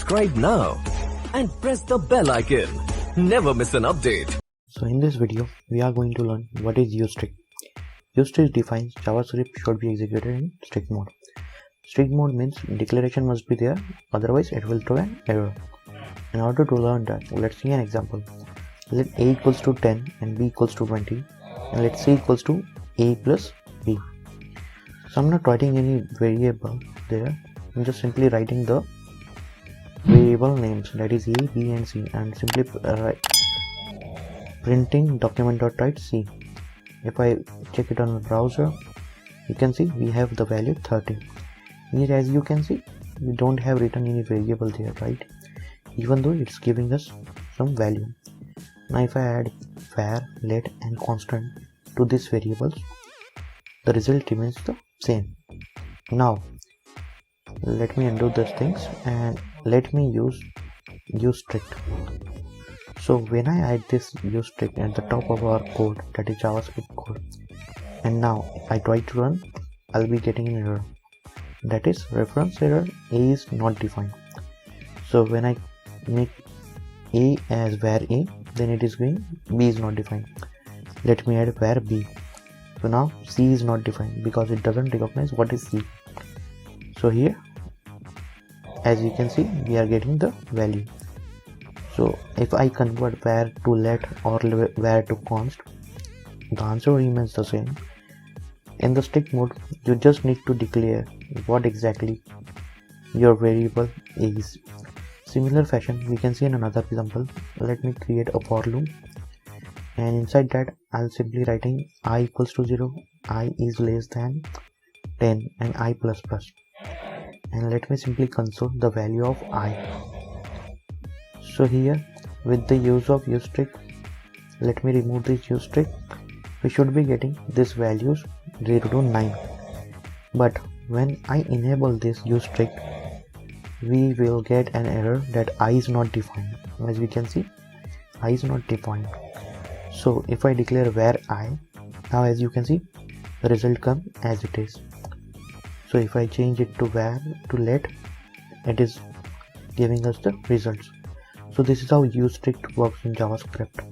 subscribe now and press the bell icon. Never miss an update. So in this video, we are going to learn what is usestrict. Usestrict defines JavaScript should be executed in strict mode. Strict mode means declaration must be there, otherwise it will throw an error. In order to learn that, let's see an example. Let a equals to 10 and b equals to 20, and let c equals to a plus b. So I'm not writing any variable there, I'm just simply writing the variable names, that is a, b and c, and simply printing document.write c. If I check it on the browser, you can see we have the value 30. Here, as you can see, we don't have written any variable there, right? Even though it's giving us some value. Now if I add var, let and constant to these variables, the result remains the same. Now let me undo these things and let me use usestrict. So when I add this usestrict at the top of our code, that is JavaScript code, and now if I try to run, I'll be getting an error, that is reference error, a is not defined. So when I make a as var a, then it is going b is not defined. Let me add var b. So now c is not defined because it doesn't recognize what is c. So here, as you can see, we are getting the value. So if I convert var to let or var to const, the answer remains the same. In the strict mode, you just need to declare what exactly your variable is. Similar fashion, we can see in another example. Let me create a for loop, and inside that I'll simply writing I equals to 0, I is less than 10, and I plus plus. And let me simply console the value of I. So here, with the use of usestrict, let me remove this usestrict. We should be getting these values 0 to 9. But when I enable this usestrict, we will get an error that I is not defined. As we can see, I is not defined. So if I declare var I, now as you can see, the result comes as it is. So if I change it to var to let, it is giving us the results. So this is how usestrict works in JavaScript.